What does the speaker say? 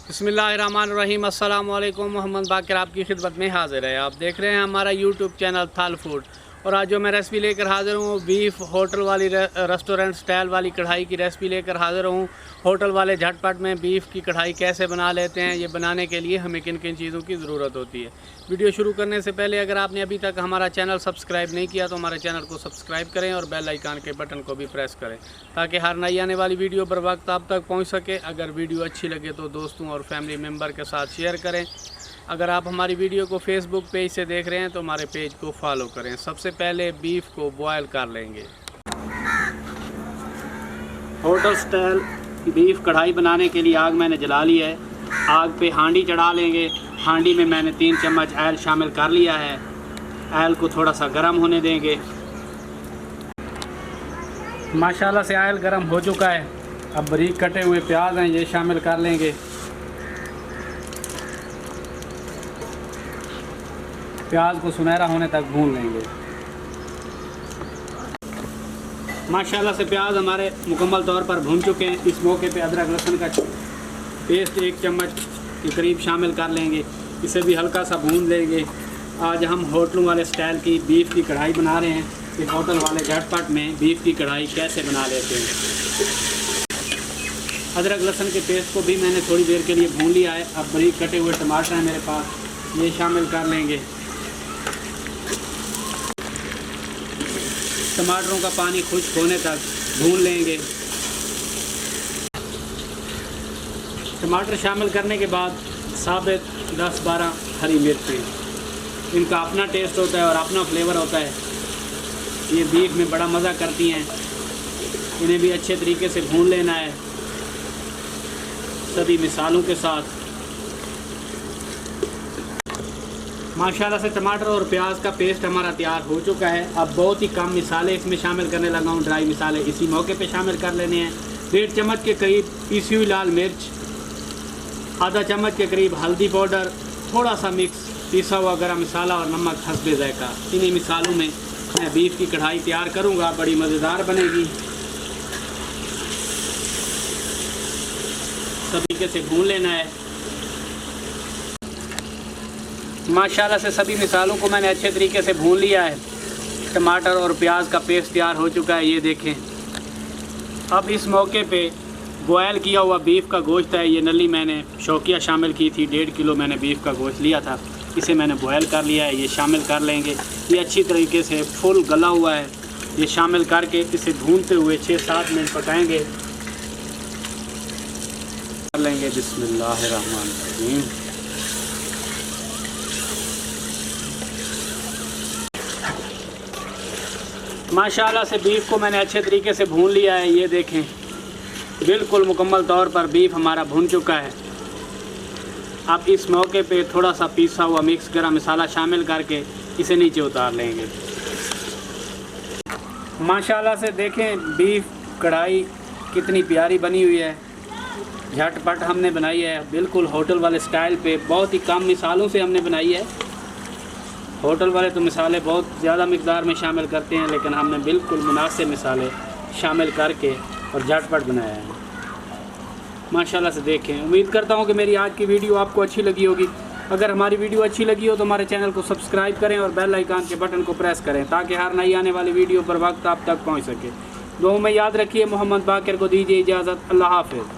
बिस्मिल्लाहिर्रहमानिर्रहीम। अस्सलाम वालेकुम। मोहम्मद बाकर आपकी खिदमत में हाज़िर है। आप देख रहे हैं हमारा यूट्यूब चैनल थाल फूड। और आज जो मैं रेसिपी लेकर हाज़िर हूँ, बीफ होटल वाली रेस्टोरेंट स्टाइल वाली कढ़ाई की रेसिपी लेकर हाज़िर हूँ। होटल वाले झटपट में बीफ की कढ़ाई कैसे बना लेते हैं, ये बनाने के लिए हमें किन किन चीज़ों की ज़रूरत होती है। वीडियो शुरू करने से पहले अगर आपने अभी तक हमारा चैनल सब्सक्राइब नहीं किया तो हमारे चैनल को सब्सक्राइब करें और बेल आइकन के बटन को भी प्रेस करें ताकि हर नई आने वाली वीडियो बर वक्त आप तक पहुँच सके। अगर वीडियो अच्छी लगे तो दोस्तों और फैमिली मेम्बर के साथ शेयर करें। अगर आप हमारी वीडियो को फेसबुक पेज से देख रहे हैं तो हमारे पेज को फॉलो करें। सबसे पहले बीफ को बॉयल कर लेंगे। होटल स्टाइल बीफ कढ़ाई बनाने के लिए आग मैंने जला ली है। आग पे हांडी चढ़ा लेंगे। हांडी में मैंने 3 चम्मच ऑयल शामिल कर लिया है। ऑयल को थोड़ा सा गर्म होने देंगे। माशाल्लाह से ऑयल गर्म हो चुका है। अब बारीक कटे हुए प्याज हैं, ये शामिल कर लेंगे। प्याज को सुनहरा होने तक भून लेंगे। माशाल्लाह से प्याज हमारे मुकम्मल तौर पर भून चुके हैं। इस मौके पे अदरक लहसुन का पेस्ट 1 चम्मच के करीब शामिल कर लेंगे। इसे भी हल्का सा भून लेंगे। आज हम होटलों वाले स्टाइल की बीफ की कढ़ाई बना रहे हैं। इस होटल वाले झटपट में बीफ की कढ़ाई कैसे बना लेते हैं। अदरक लहसुन के पेस्ट को भी मैंने थोड़ी देर के लिए भून लिया है। अब बारीक कटे हुए टमाटर हैं मेरे पास, ये शामिल कर लेंगे। टमाटरों का पानी खुश्क होने तक भून लेंगे। टमाटर शामिल करने के बाद साबित 10-12 हरी मिर्चें। इनका अपना टेस्ट होता है और अपना फ्लेवर होता है। ये बीफ में बड़ा मज़ा करती हैं। इन्हें भी अच्छे तरीके से भून लेना है सभी मिसालों के साथ। माशाल्लाह से टमाटर और प्याज का पेस्ट हमारा तैयार हो चुका है। अब बहुत ही कम मिसाले इसमें शामिल करने लगा हूँ। ड्राई मिसाले इसी मौके पे शामिल कर लेने हैं। 1.5 चम्मच के करीब पीसी हुई लाल मिर्च, आधा चम्मच के करीब हल्दी पाउडर, थोड़ा सा मिक्स पिसा हुआ गरम मसाला और नमक हस्बे ज़ायका। इन्हीं मिसालों में मैं बीफ की कढ़ाई तैयार करूँगा। बड़ी मज़ेदार बनेगी। सब तरीके से भून लेना है। माशाल्लाह से सभी मिसालों को मैंने अच्छे तरीके से भून लिया है। टमाटर और प्याज का पेस्ट तैयार हो चुका है, ये देखें। अब इस मौके पे बॉयल किया हुआ बीफ का गोश्त है। ये नली मैंने शौकिया शामिल की थी। 1.5 किलो मैंने बीफ का गोश्त लिया था। इसे मैंने बॉयल कर लिया है, ये शामिल कर लेंगे। ये अच्छी तरीके से फुल गला हुआ है। ये शामिल करके इसे भूनते हुए 6-7 मिनट पकाएंगे। कर लेंगे बिस्मिल्लाहिर्रहमानिर्रहीम। माशाल्लाह से बीफ को मैंने अच्छे तरीके से भून लिया है। ये देखें, बिल्कुल मुकम्मल तौर पर बीफ हमारा भून चुका है। अब इस मौके पे थोड़ा सा पिसा हुआ मिक्स गरम मसाला शामिल करके इसे नीचे उतार लेंगे। माशाल्लाह से देखें बीफ कढ़ाई कितनी प्यारी बनी हुई है। झटपट हमने बनाई है, बिल्कुल होटल वाले स्टाइल पे। बहुत ही कम मिसालों से हमने बनाई है। होटल वाले तो मिसाले बहुत ज़्यादा मिकदार में शामिल करते हैं, लेकिन हमने बिल्कुल मुनासिब मिसाले शामिल करके और झटपट बनाया है। माशाल्लाह से देखें। उम्मीद करता हूँ कि मेरी आज की वीडियो आपको अच्छी लगी होगी। अगर हमारी वीडियो अच्छी लगी हो तो हमारे चैनल को सब्सक्राइब करें और बेल आइकन के बटन को प्रेस करें ताकि हर नई आने वाली वीडियो पर वक्त आप तक पहुँच सके। दुआ में याद रखिए। मोहम्मद बाकर को दीजिए इजाज़त। अल्लाह हाफ़िज़।